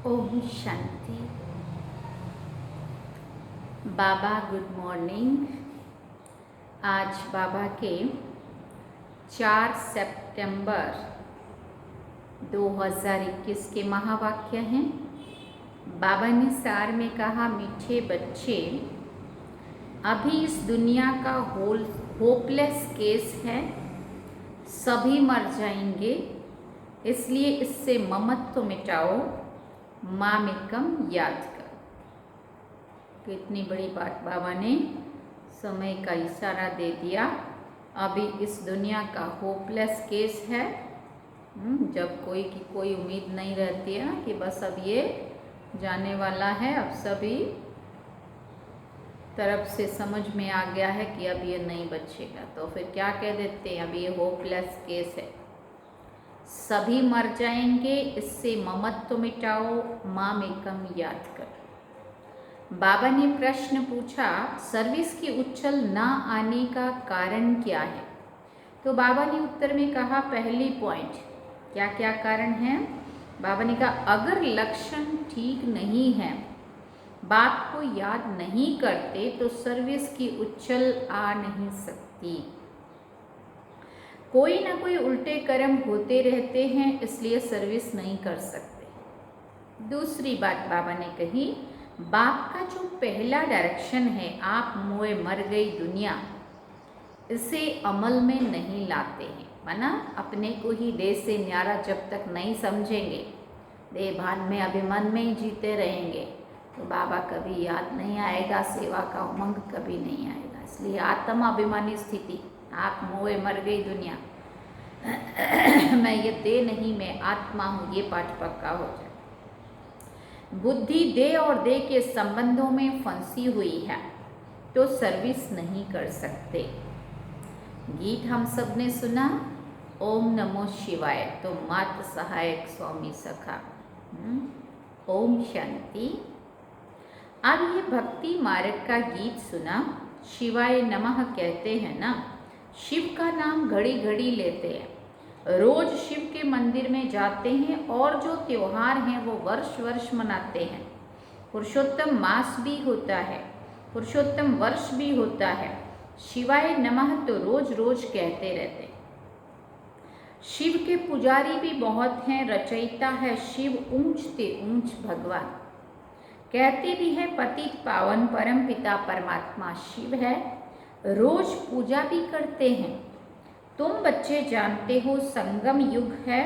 ओम शांति। बाबा good morning. आज बाबा के 4 सितंबर 2021 के महावाक्य हैं। बाबा ने सार में कहा, मीठे बच्चे, अभी इस दुनिया का होपलेस केस है, सभी मर जाएंगे, इसलिए इससे ममत्व मिटाओ, मामेकम याद करो। कितनी बड़ी बात बाबा ने समय का इशारा दे दिया। अभी इस दुनिया का होपलेस केस है, जब कोई की कोई उम्मीद नहीं रहती है कि बस अब ये जाने वाला है। अब सभी तरफ से समझ में आ गया है कि अब ये नहीं बचेगा, तो फिर क्या कह देते हैं, अब ये होपलेस केस है, सभी मर जाएंगे, इससे ममत्व मिटाओ, मामेकम याद करो। बाबा ने प्रश्न पूछा, सर्विस की उछल ना आने का कारण क्या है? तो बाबा ने उत्तर में कहा, पहली पॉइंट, क्या क्या कारण है? बाबा ने कहा, अगर लक्षण ठीक नहीं है, बाप को याद नहीं करते, तो सर्विस की उछल आ नहीं सकती। कोई ना कोई उल्टे कर्म होते रहते हैं, इसलिए सर्विस नहीं कर सकते। दूसरी बात बाबा ने कही, बाप का जो पहला डायरेक्शन है, आप मोए मर गई दुनिया, इसे अमल में नहीं लाते हैं। माना अपने को ही देह से न्यारा जब तक नहीं समझेंगे, देह भान में अभिमान में ही जीते रहेंगे, तो बाबा कभी याद नहीं आएगा, सेवा का उमंग कभी नहीं आएगा। इसलिए आत्मा अभिमानी स्थिति, आप मोए मर गई दुनिया, मैं ये देह नहीं, मैं आत्मा हूँ, ये पाठ पक्का हो जाए। बुद्धि देह और देह के संबंधों में फंसी हुई है, तो सर्विस नहीं कर सकते। गीत हम सब ने सुना, ओम नमो शिवाय, तो मात सहायक स्वामी सखा। ओम शांति। अब ये भक्ति मार्ग का गीत सुना, शिवाय नमः कहते हैं ना, शिव का नाम घड़ी घड़ी लेते हैं, रोज शिव के मंदिर में जाते हैं, और जो त्योहार हैं वो वर्ष वर्ष मनाते हैं। पुरुषोत्तम मास भी होता है, पुरुषोत्तम वर्ष भी होता है। शिवाय नमः तो रोज रोज कहते रहते हैं। शिव के पुजारी भी बहुत हैं, रचयिता है शिव, ऊंचते ऊंच भगवान, कहते भी है पतित पावन परम पिता परमात्मा शिव है, रोज पूजा भी करते हैं। तुम बच्चे जानते हो संगम युग है,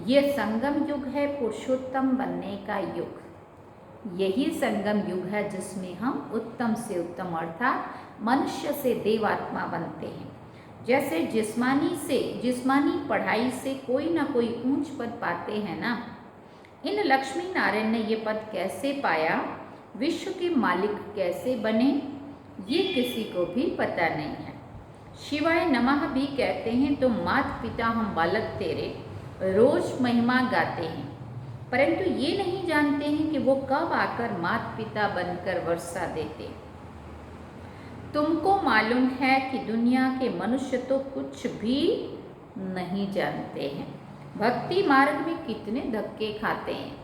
ये संगम युग है पुरुषोत्तम बनने का युग। यही संगम युग है जिसमें हम उत्तम से उत्तम अर्थात मनुष्य से देवात्मा बनते हैं। जैसे जिस्मानी पढ़ाई से कोई ना कोई ऊंच पद पाते हैं ना, इन लक्ष्मी नारायण ने ये पद कैसे पाया, विश्व के मालिक कैसे बने, ये किसी को भी पता नहीं है। शिवाय नमः भी कहते हैं, तो माता पिता हम बालक तेरे रोज महिमा गाते हैं, परंतु ये नहीं जानते हैं कि वो कब आकर माता पिता बनकर वर्षा देते। तुमको मालूम है कि दुनिया के मनुष्य तो कुछ भी नहीं जानते हैं, भक्ति मार्ग में कितने धक्के खाते हैं,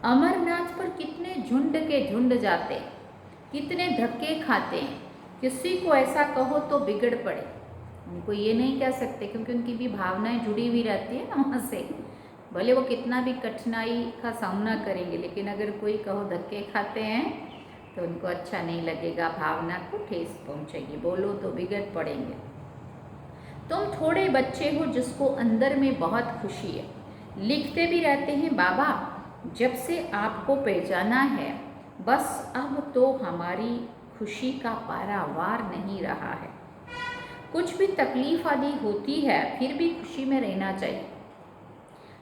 अमरनाथ पर कितने झुंड के झुंड जाते, कितने धक्के खाते हैं। किसी को ऐसा कहो तो बिगड़ पड़े, उनको ये नहीं कह सकते, क्योंकि उनकी भी भावनाएं जुड़ी हुई रहती है ना वहाँ से, भले वो कितना भी कठिनाई का सामना करेंगे, लेकिन अगर कोई कहो धक्के खाते हैं तो उनको अच्छा नहीं लगेगा, भावना को ठेस पहुँचेगी, बोलो तो बिगड़ पड़ेंगे। तुम थोड़े बच्चे हो जिसको अंदर में बहुत खुशी है, लिखते भी रहते हैं, बाबा जब से आपको पहचाना है, बस अब तो हमारी खुशी का पारावार नहीं रहा है। कुछ भी तकलीफ आदि होती है, फिर भी खुशी में रहना चाहिए।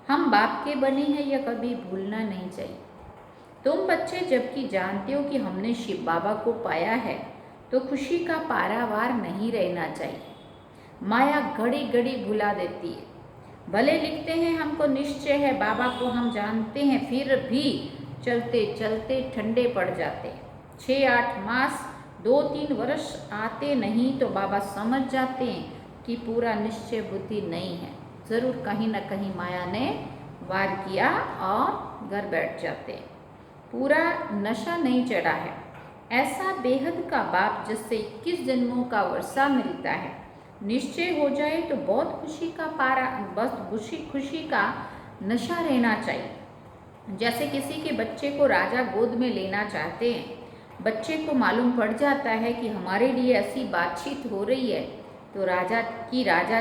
हम बाप के बने हैं, यह कभी भूलना नहीं चाहिए। तुम बच्चे जबकि जानते हो कि हमने शिव बाबा को पाया है, तो खुशी का पारावार नहीं रहना चाहिए। माया घड़ी घड़ी भुला देती है। भले लिखते हैं हमको निश्चय है, बाबा को हम जानते हैं, फिर भी चलते चलते ठंडे पड़ जाते। 6-8 मास 2-3 वर्ष आते नहीं तो बाबा समझ जाते हैं कि पूरा निश्चय बुद्धि नहीं है, ज़रूर कहीं ना कहीं माया ने वार किया और घर बैठ जाते हैं। पूरा नशा नहीं चढ़ा है। ऐसा बेहद का बाप जिससे 21 जन्मों का वर्षा मिलता है, निश्चय हो जाए तो बहुत खुशी का पारा, बस खुशी का नशा रहना चाहिए। जैसे किसी के बच्चे को राजा गोद में लेना चाहते हैं, बच्चे को मालूम पड़ जाता है कि हमारे लिए ऐसी बातचीत हो रही है, तो राजा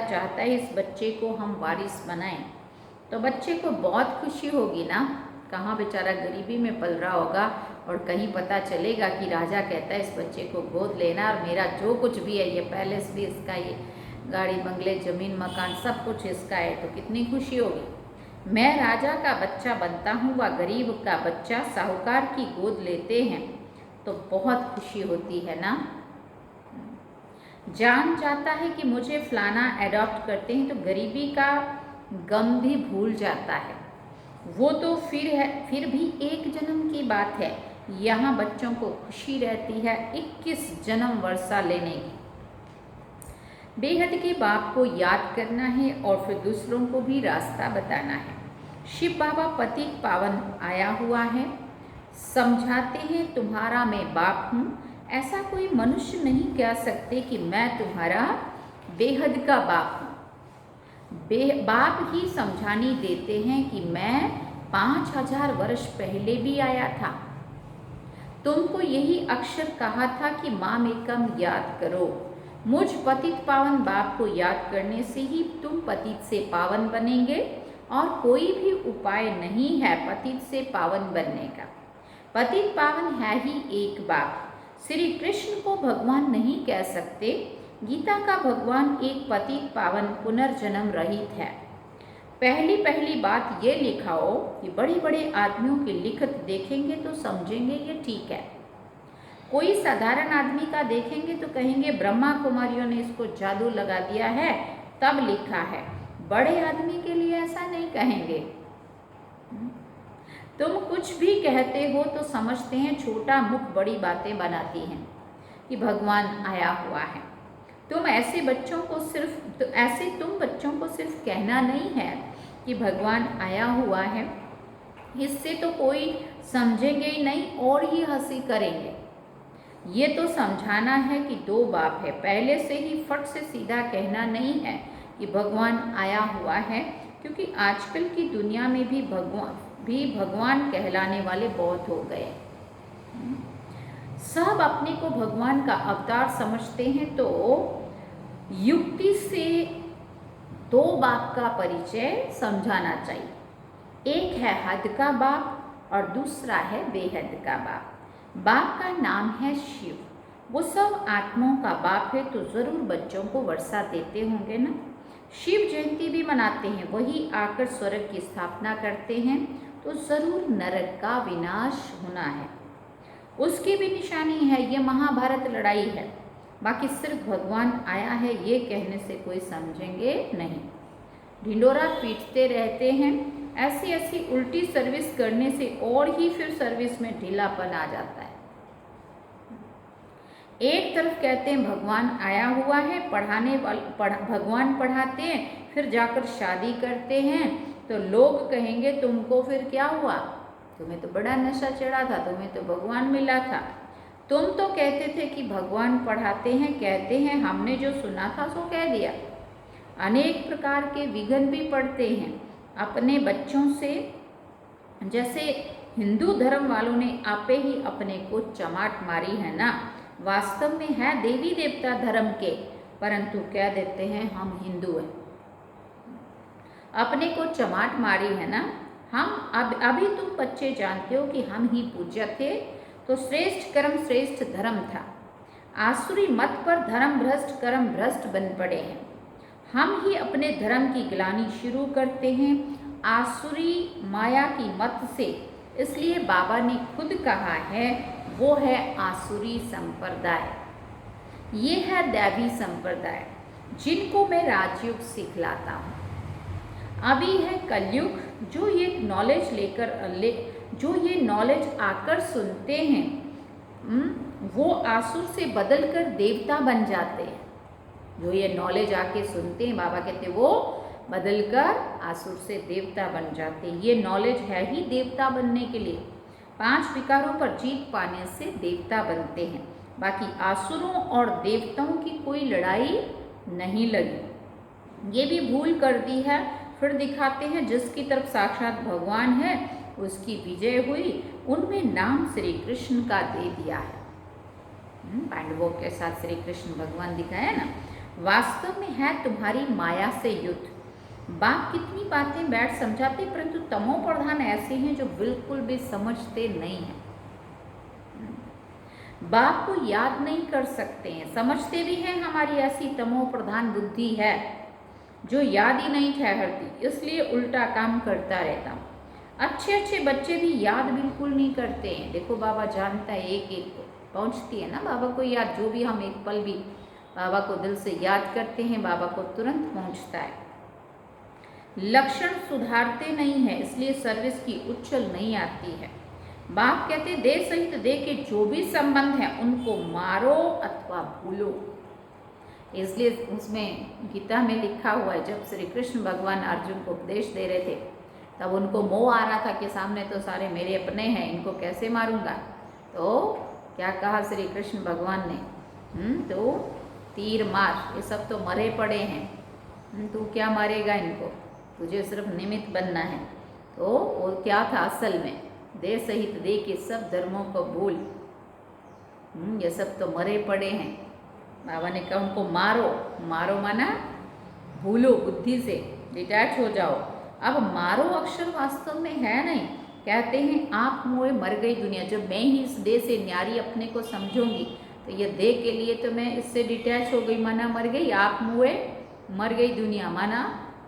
चाहता है इस बच्चे को हम वारिस बनाएं, तो बच्चे को बहुत खुशी होगी ना। कहाँ बेचारा गरीबी में पल रहा होगा और कहीं पता चलेगा कि राजा कहता है इस बच्चे को गोद लेना और मेरा जो कुछ भी है, ये पैलेस भी इसका, ये गाड़ी बंगले ज़मीन मकान सब कुछ इसका है, तो कितनी खुशी होगी। मैं राजा का बच्चा बनता हूँ, वह गरीब का बच्चा साहूकार की गोद लेते हैं तो बहुत खुशी होती है ना। जान जाता है कि मुझे फलाना एडॉप्ट करते हैं तो गरीबी का गम भी भूल जाता है। वो तो फिर भी एक जन्म की बात है। यहाँ बच्चों को खुशी रहती है 21 जन्म वर्षा लेने की। बेहद के बाप को याद करना है और फिर दूसरों को भी रास्ता बताना है। शिव बाबा पतित पावन आया हुआ है, समझाते हैं तुम्हारा मैं बाप हूँ। ऐसा कोई मनुष्य नहीं कह सकते कि मैं तुम्हारा बेहद का बाप हूँ। बाप ही समझानी देते हैं कि मैं 5000 वर्ष पहले भी आया था। तुमको यही अक्षर कहा था कि माम एकम याद करो। मुझ पतित पावन बाप को याद करने से ही तुम पतित से पावन बनेंगे और कोई भी उपाय नहीं है पतित से पावन बनने का। पतित पावन है ही एक बाप। श्री कृष्ण को भगवान नहीं कह सकते। गीता का भगवान एक पतित पावन पुनर्जन्म रहित है। पहली बात ये लिखा हो कि बड़े बड़े आदमियों की लिखत देखेंगे तो समझेंगे ये ठीक है। कोई साधारण आदमी का देखेंगे तो कहेंगे ब्रह्मा कुमारियों ने इसको जादू लगा दिया है तब लिखा है। बड़े आदमी के लिए ऐसा नहीं कहेंगे। तुम कुछ भी कहते हो तो समझते हैं छोटा मुख बड़ी बातें बनाती हैं कि भगवान आया हुआ है। तुम बच्चों को सिर्फ कहना नहीं है कि भगवान आया हुआ है, इससे तो कोई समझेंगे ही नहीं और ही हंसी करेंगे। ये तो समझाना है कि दो बाप है। पहले से ही फट से सीधा कहना नहीं है कि भगवान आया हुआ है, क्योंकि आजकल की दुनिया में भी भगवान कहलाने वाले बहुत हो गए। सब अपने को भगवान का अवतार समझते हैं, तो युक्ति से दो बाप का परिचय समझाना चाहिए। एक है हद का बाप और दूसरा है बेहद का बाप। बाप का नाम है शिव। वो सब आत्माओं का बाप है, तो ज़रूर बच्चों को वर्षा देते होंगे ना। शिव जयंती भी मनाते हैं, वही आकर स्वर्ग की स्थापना करते हैं, तो ज़रूर नरक का विनाश होना है। उसकी भी निशानी है, ये महाभारत लड़ाई है। बाकी सिर्फ भगवान आया है ये कहने से कोई समझेंगे नहीं। ढिंडोरा पीटते रहते हैं। ऐसी उल्टी सर्विस करने से और ही फिर सर्विस में ढीलापन आ जाता है। एक तरफ कहते हैं भगवान आया हुआ है, भगवान पढ़ाते हैं, फिर जाकर शादी करते हैं तो लोग कहेंगे तुमको फिर क्या हुआ, तुम्हें तो बड़ा नशा चढ़ा था, तुम्हें तो भगवान मिला था। तुम तो कहते थे कि भगवान पढ़ाते हैं, कहते हैं, हमने जो सुना था सो कह दिया। अनेक प्रकार के विघ्न भी पड़ते हैं अपने बच्चों से। जैसे हिंदू धर्म वालों ने आपे ही अपने को चमाट मारी है ना। वास्तव में है देवी देवता धर्म के, परंतु कह देते हैं हम हिंदू हैं। अपने को चमाट मारी है ना। हम अभी तुम बच्चे जानते हो कि हम ही पूज्य थे, तो श्रेष्ठ कर्म श्रेष्ठ धर्म था। आसुरी मत पर धर्म भ्रष्ट कर्म भ्रष्ट बन पड़े हैं। हम ही अपने धर्म की ग्लानि शुरू करते हैं आसुरी माया की मत से। इसलिए बाबा ने खुद कहा है वो है आसुरी संप्रदाय, ये है दैवी संप्रदाय जिनको मैं राजयुग सिखलाता हूँ। अभी है कलयुग, जो ये नॉलेज आकर सुनते हैं वो आसुर से बदलकर देवता बन जाते हैं। जो ये नॉलेज आके सुनते हैं, बाबा कहते हैं वो बदलकर आसुर से देवता बन जाते हैं। ये नॉलेज है ही देवता बनने के लिए। 5 विकारों पर जीत पाने से देवता बनते हैं। बाकी आसुरों और देवताओं की कोई लड़ाई नहीं लगी, ये भी भूल कर दी है। फिर दिखाते हैं जिसकी तरफ साक्षात भगवान है उसकी विजय हुई, उनमें नाम श्री कृष्ण का दे दिया है। पांडवों के साथ श्री कृष्ण भगवान दिखाया ना। वास्तव में है तुम्हारी माया से युद्ध। बाप कितनी बातें बैठ समझाते, परंतु तमो प्रधान ऐसे हैं जो बिल्कुल भी समझते नहीं हैं। बाप को याद नहीं कर सकते हैं, समझते भी हैं हमारी ऐसी तमो प्रधान बुद्धि है जो याद ही नहीं ठहरती, इसलिए उल्टा काम करता रहता हूँ। अच्छे अच्छे बच्चे भी याद बिल्कुल नहीं करते हैं। देखो बाबा जानता है एक एक को, पहुँचती है ना बाबा को याद। जो भी हम एक पल भी बाबा को दिल से याद करते हैं बाबा को तुरंत पहुँचता है। लक्षण सुधारते नहीं हैं, इसलिए सर्विस की उछल नहीं आती है। बाप कहते देह सहित देह के जो भी संबंध हैं उनको मारो अथवा भूलो। इसलिए उसमें गीता में लिखा हुआ है, जब श्री कृष्ण भगवान अर्जुन को उपदेश दे रहे थे तब उनको मोह आ रहा था कि सामने तो सारे मेरे अपने हैं, इनको कैसे मारूंगा। तो क्या कहा श्री कृष्ण भगवान ने, तो तीर मार, ये सब तो मरे पड़े हैं, तू क्या मारेगा इनको, तुझे सिर्फ निमित्त बनना है। तो वो क्या था असल में, देह सहित देह के सब धर्मों को भूल, ये सब तो मरे पड़े हैं। बाबा ने कहा उनको मारो, मारो माना भूलो, बुद्धि से डिटैच हो जाओ। अब मारो अक्षर वास्तव में है नहीं, कहते हैं आप मोए मर गई दुनिया। जब मैं ही इस देह से न्यारी अपने को समझूंगी तो ये देह के लिए तो मैं इससे डिटैच हो गई, माना मर गई। आप मोए मर गई दुनिया, माना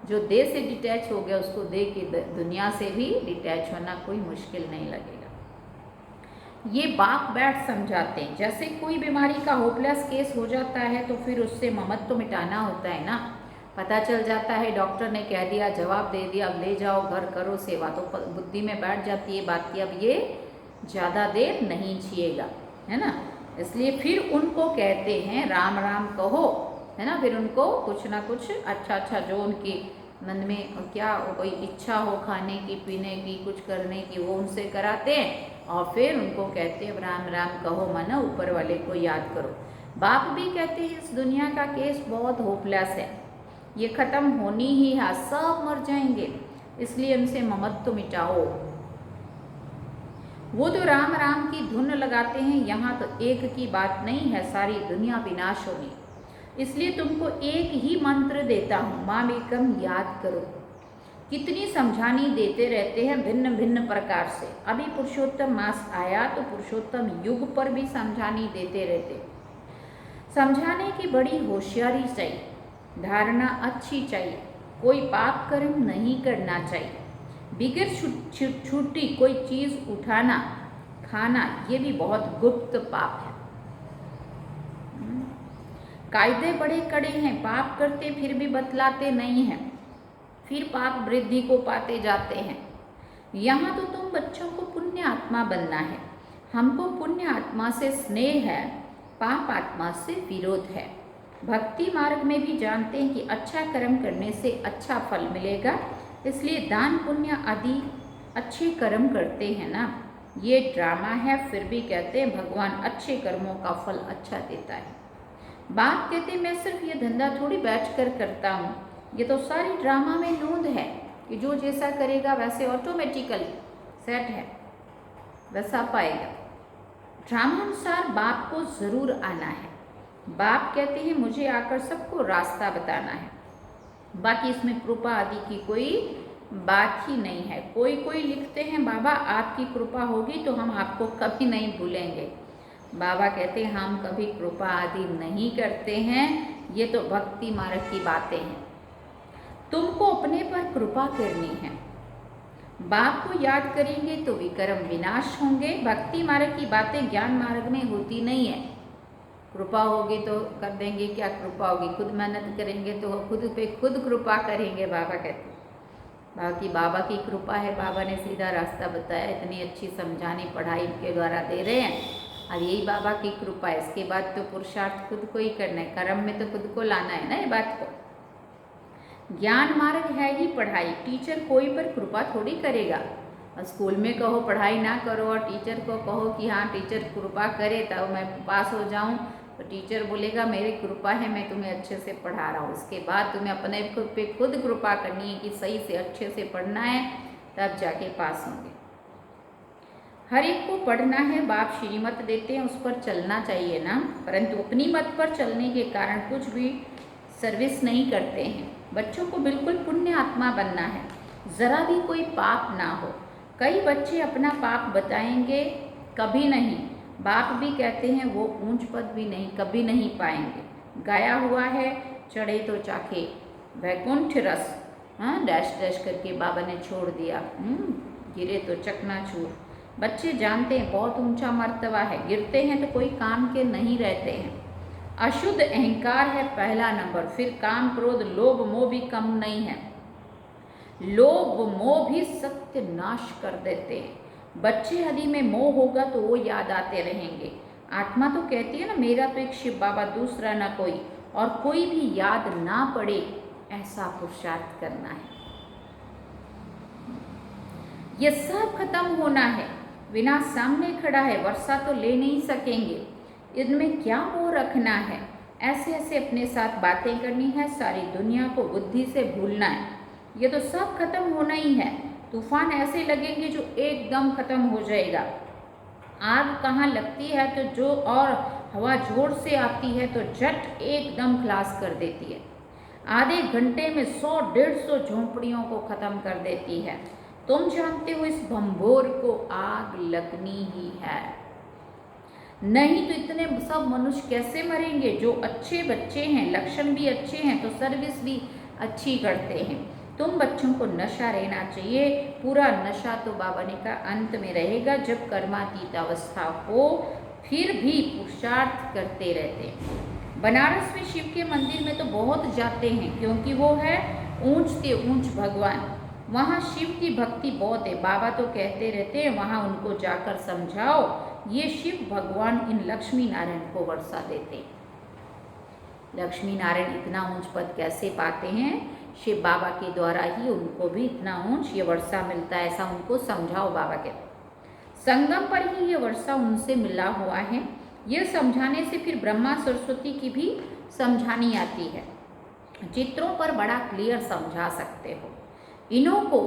जो देह से डिटैच हो गया उसको देह की दुनिया से भी डिटैच होना कोई मुश्किल नहीं लगेगा। ये बाप बैठ समझाते हैं। जैसे कोई बीमारी का होपलेस केस हो जाता है तो फिर उससे ममत्व तो मिटाना होता है ना। पता चल जाता है, डॉक्टर ने कह दिया, जवाब दे दिया, अब ले जाओ घर करो सेवा, तो बुद्धि में बैठ जाती है बात की अब ये ज़्यादा देर नहीं जिएगा, है ना। इसलिए फिर उनको कहते हैं राम राम कहो, है ना। फिर उनको कुछ ना कुछ अच्छा अच्छा जो उनकी मन में क्या कोई इच्छा हो खाने की पीने की कुछ करने की वो उनसे कराते हैं और फिर उनको कहते हैं राम राम कहो, माना ऊपर वाले को याद करो। बाप भी कहते हैं इस दुनिया का केस बहुत होपलेस है, ये ख़त्म होनी ही है, सब मर जाएंगे, इसलिए उनसे ममत्व मिटाओ। वो तो राम राम की धुन लगाते हैं, यहाँ तो एक की बात नहीं है, सारी दुनिया विनाश होगी। इसलिए तुमको एक ही मंत्र देता हूँ, मामेकम याद करो। कितनी समझानी देते रहते हैं भिन्न भिन्न प्रकार से। अभी पुरुषोत्तम मास आया तो पुरुषोत्तम युग पर भी समझानी देते रहते। समझाने की बड़ी होशियारी चाहिए, धारणा अच्छी चाहिए, कोई पाप कर्म नहीं करना चाहिए। बिगर छुट्टी कोई चीज़ उठाना खाना ये भी बहुत गुप्त पाप है। कायदे बड़े कड़े हैं, पाप करते फिर भी बतलाते नहीं हैं, फिर पाप वृद्धि को पाते जाते हैं। यहाँ तो तुम बच्चों को पुण्य आत्मा बनना है, हमको पुण्य आत्मा से स्नेह है, पाप आत्मा से विरोध है। भक्ति मार्ग में भी जानते हैं कि अच्छा कर्म करने से अच्छा फल मिलेगा, इसलिए दान पुण्य आदि अच्छे कर्म करते हैं ना। ये ड्रामा है, फिर भी कहते हैं भगवान अच्छे कर्मों का फल अच्छा देता है। बाप कहते मैं सिर्फ ये धंधा थोड़ी बैठ कर करता हूँ, ये तो सारी ड्रामा में नोंद है कि जो जैसा करेगा वैसे ऑटोमेटिकली सेट है, वैसा पाएगा। ड्रामा अनुसार बाप को ज़रूर आना है। बाप कहते हैं मुझे आकर सबको रास्ता बताना है, बाकी इसमें कृपा आदि की कोई बात ही नहीं है। कोई कोई लिखते हैं बाबा आपकी कृपा होगी तो हम आपको कभी नहीं भूलेंगे। बाबा कहते हैं हम कभी कृपा आदि नहीं करते हैं, ये तो भक्ति मार्ग की बातें हैं, तुमको अपने पर कृपा करनी है। बाप को याद करेंगे तो विकर्म विनाश होंगे। भक्ति मार्ग की बातें ज्ञान मार्ग में होती नहीं है। कृपा होगी तो कर देंगे, क्या कृपा होगी, खुद मेहनत करेंगे तो खुद पे खुद कृपा करेंगे। बाबा कहते बाकी बाबा की कृपा है, बाबा ने सीधा रास्ता बताया, इतनी अच्छी समझानी पढ़ाई के द्वारा दे रहे हैं, और यही बाबा की कृपा है। इसके बाद तो पुरुषार्थ खुद को ही करना है, कर्म में तो खुद को लाना है ना ये बात को। ज्ञान मार्ग है ही पढ़ाई, टीचर कोई पर कृपा थोड़ी करेगा। और स्कूल में कहो पढ़ाई ना करो और टीचर को कहो कि हाँ टीचर कृपा करे तब मैं पास हो जाऊँ, तो टीचर बोलेगा मेरी कृपा है, मैं तुम्हें अच्छे से पढ़ा रहा हूँ। उसके बाद तुम्हें अपने पे खुद कृपा करनी है कि सही से अच्छे से पढ़ना है, तब जाके पास होंगे। हर एक को पढ़ना है, बाप श्रीमत देते हैं, उस पर चलना चाहिए ना, परंतु अपनी मत पर चलने के कारण कुछ भी सर्विस नहीं करते हैं। बच्चों को बिल्कुल पुण्य आत्मा बनना है, ज़रा भी कोई पाप ना हो। कई बच्चे अपना पाप बताएंगे, कभी नहीं। बाप भी कहते हैं वो ऊंच पद भी नहीं कभी नहीं पाएंगे। गाया हुआ है चढ़े तो चाखे वैकुंठ रस, हाँ डैश डैश करके बाबा ने छोड़ दिया, गिरे तो चकनाचूर। बच्चे जानते हैं बहुत ऊंचा मर्तबा है, गिरते हैं तो कोई काम के नहीं रहते हैं। अशुद्ध अहंकार है पहला नंबर, फिर काम क्रोध लोभ मोह भी कम नहीं है। लोभ मोह भी सत्य नाश कर देते हैं। बच्चे यदि में मोह होगा तो वो याद आते रहेंगे। आत्मा तो कहती है ना मेरा तो एक शिव बाबा दूसरा ना कोई, और कोई भी याद ना पड़े ऐसा पुरुषार्थ करना है। ये सब खत्म होना है। विनाश सामने खड़ा है, वर्षा तो ले नहीं सकेंगे, इनमें क्या मोह रखना है। ऐसे ऐसे अपने साथ बातें करनी है, सारी दुनिया को बुद्धि से भूलना है। ये तो सब खत्म होना ही है। तूफान ऐसे लगेंगे जो एकदम खत्म हो जाएगा। आग कहाँ लगती है तो जो, और हवा जोर से आती है तो झट एकदम खलास कर देती है। आधे घंटे में 100-150 झोंपड़ियों को खत्म कर देती है। तुम जानते हो इस भंभोर को आग लगनी ही है, नहीं तो इतने सब मनुष्य कैसे मरेंगे। जो अच्छे बच्चे हैं, लक्षण भी अच्छे हैं तो सर्विस भी अच्छी करते हैं। तुम बच्चों को नशा रहना चाहिए, पूरा नशा तो बाबा ने कहा अंत में रहेगा जब कर्मातीत अवस्था हो, फिर भी पुरुषार्थ करते रहते हैं। बनारस में शिव के मंदिर में तो बहुत जाते हैं, क्योंकि वो है ऊंच से ऊंच भगवान, वहाँ शिव की भक्ति बहुत है। बाबा तो कहते रहते हैं वहाँ उनको जाकर समझाओ, ये शिव भगवान इन लक्ष्मी नारायण को वर्षा देते हैं। लक्ष्मी नारायण इतना ऊंच पद कैसे पाते हैं, शिव बाबा के द्वारा ही उनको भी इतना ऊंच ये वर्षा मिलता है, ऐसा उनको समझाओ। बाबा के संगम पर ही ये वर्षा उनसे मिला हुआ है। ये समझाने से फिर ब्रह्मा सरस्वती की भी समझानी आती है। चित्रों पर बड़ा क्लियर समझा सकते हो। इन्हों को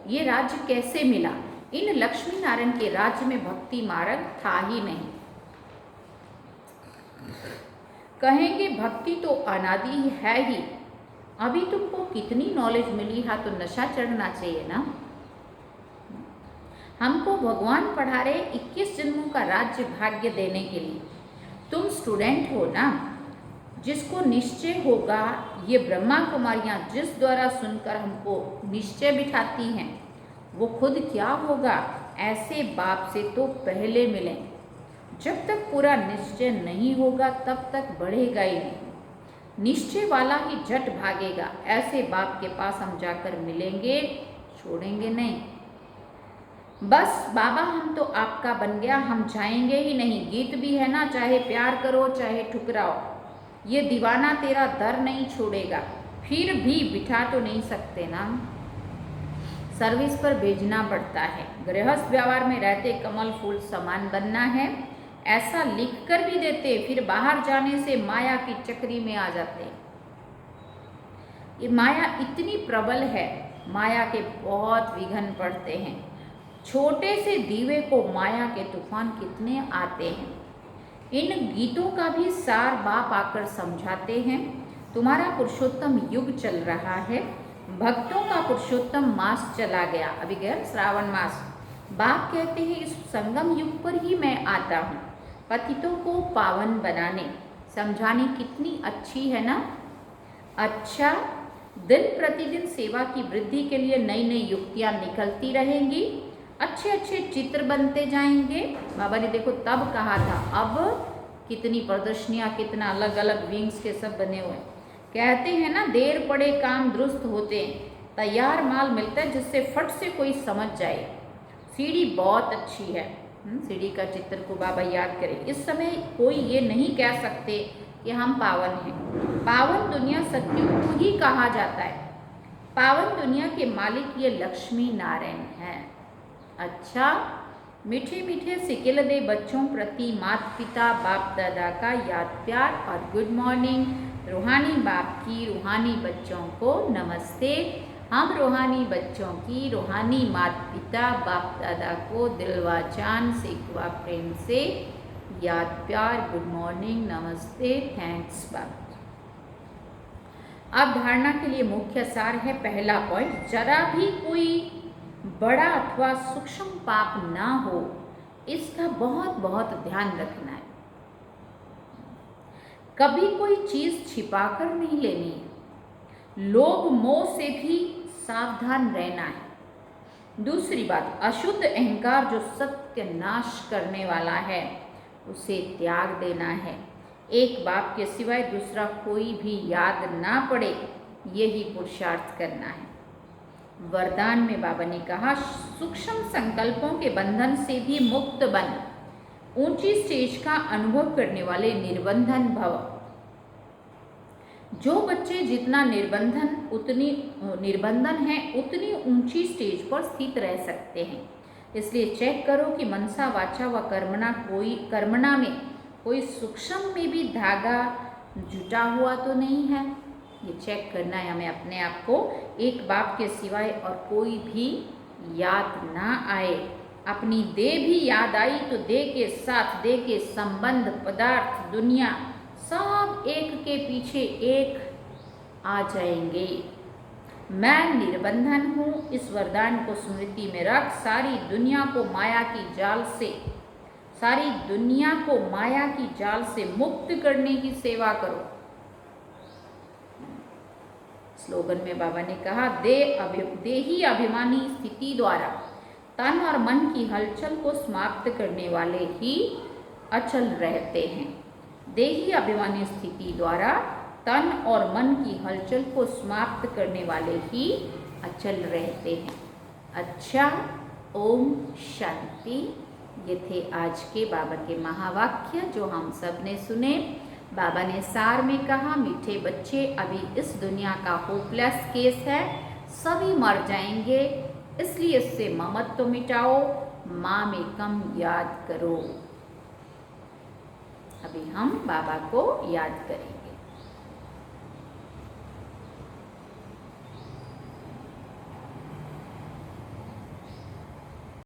ये राज्य कैसे मिला, इन लक्ष्मी नारायण के राज्य में भक्ति मार्ग था ही नहीं। कहेंगे भक्ति तो अनादि है ही, अभी तुमको कितनी नॉलेज मिली है तो नशा चढ़ना चाहिए ना। हमको भगवान पढ़ा रहे 21 जन्मों का राज्य भाग्य देने के लिए। तुम स्टूडेंट हो ना, जिसको निश्चय होगा, ये ब्रह्मा कुमारियाँ जिस द्वारा सुनकर हमको निश्चय बिठाती हैं, वो खुद क्या होगा। ऐसे बाप से तो पहले मिलें, जब तक पूरा निश्चय नहीं होगा तब तक बढ़ेगा ही नहीं। निश्चय वाला ही झट भागेगा। ऐसे बाप के पास हम जाकर मिलेंगे, छोड़ेंगे नहीं। बस बाबा हम तो आपका बन गया, हम जाएंगे ही नहीं। गीत भी है ना, चाहे प्यार करो चाहे ठुकराओ, ये दीवाना तेरा दर नहीं छोड़ेगा। फिर भी बिठा तो नहीं सकते ना, सर्विस पर भेजना पड़ता है। गृहस्थ व्यवहार में रहते कमल फूल समान बनना है, ऐसा लिख कर भी देते, फिर बाहर जाने से माया की चक्री में आ जाते। ये माया इतनी प्रबल है, माया के बहुत विघ्न पड़ते हैं। छोटे से दीवे को माया के तूफान कितने आते हैं। इन गीतों का भी सार बाप आकर समझाते हैं। तुम्हारा पुरुषोत्तम युग चल रहा है, भक्तों का पुरुषोत्तम मास चला गया, अभी गया श्रावण मास। बाप कहते हैं इस संगम युग पर ही मैं आता हूँ, पतितों को पावन बनाने। समझाने कितनी अच्छी है ना। अच्छा, दिन प्रतिदिन सेवा की वृद्धि के लिए नई नई युक्तियाँ निकलती रहेंगी, अच्छे अच्छे चित्र बनते जाएंगे। बाबा ने देखो तब कहा था, अब कितनी प्रदर्शनियाँ, कितना अलग अलग विंग्स के सब बने हुए। कहते हैं ना देर पड़े काम दुरुस्त होते हैं, तैयार माल मिलता है जिससे फट से कोई समझ जाए। सीढ़ी बहुत अच्छी है, सीढ़ी का चित्र को बाबा याद करें। इस समय कोई ये नहीं कह सकते कि हम पावन हैं। पावन दुनिया सत्युग को ही कहा जाता है। पावन दुनिया के मालिक ये लक्ष्मी नारायण हैं। अच्छा, मीठे मीठे सिकिल दे बच्चों प्रति माता पिता बाप दादा का याद प्यार और गुड मॉर्निंग। रूहानी बाप की रूहानी बच्चों को नमस्ते। हम रूहानी बच्चों की रूहानी माता पिता बाप दादा को दिलवा जान से दुआ प्रेम से याद प्यार गुड मॉर्निंग नमस्ते थैंक्स बाप। अब धारणा के लिए मुख्य सार है। पहला पॉइंट, जरा भी कोई बड़ा अथवा सूक्ष्म पाप ना हो, इसका बहुत बहुत ध्यान रखना है। कभी कोई चीज छिपाकर नहीं लेनी है। लोभ मोह से भी सावधान रहना है। दूसरी बात, अशुद्ध अहंकार जो सत्य नाश करने वाला है उसे त्याग देना है। एक बाप के सिवाय दूसरा कोई भी याद ना पड़े, यही पुरुषार्थ करना है। वरदान में बाबा ने कहा, सूक्ष्म संकल्पों के बंधन से भी मुक्त बन, ऊंची स्टेज का अनुभव करने वाले निर्बंधन भव। जो बच्चे जितना निर्बंधन है उतनी ऊंची स्टेज पर स्थित रह सकते हैं। इसलिए चेक करो कि मनसा वाचा व कर्मणा में कोई सूक्ष्म में भी धागा जुटा हुआ तो नहीं है। ये चेक करना है हमें अपने आप को। एक बाप के सिवाय और कोई भी याद ना आए। अपनी देह भी याद आई तो देह के साथ देह के संबंध पदार्थ दुनिया सब एक के पीछे एक आ जाएंगे। मैं निर्बंधन हूँ, इस वरदान को स्मृति में रख। सारी दुनिया को माया की जाल से मुक्त करने की सेवा करो। स्लोगन में बाबा ने कहा, देही अभिमानी स्थिति द्वारा तन और मन की हलचल को समाप्त करने वाले ही अचल रहते हैं। देही अभिमानी स्थिति द्वारा तन और मन की हलचल को समाप्त करने वाले ही अचल रहते हैं। अच्छा, ओम शांति। ये थे आज के बाबा के महावाक्य जो हम सब ने सुने। बाबा ने सार में कहा, मीठे बच्चे, अभी इस दुनिया का होपलेस केस है, सभी मर जाएंगे, इसलिए इससे ममत्व मिटाओ, माँ में कम याद करो। अभी हम बाबा को याद करें।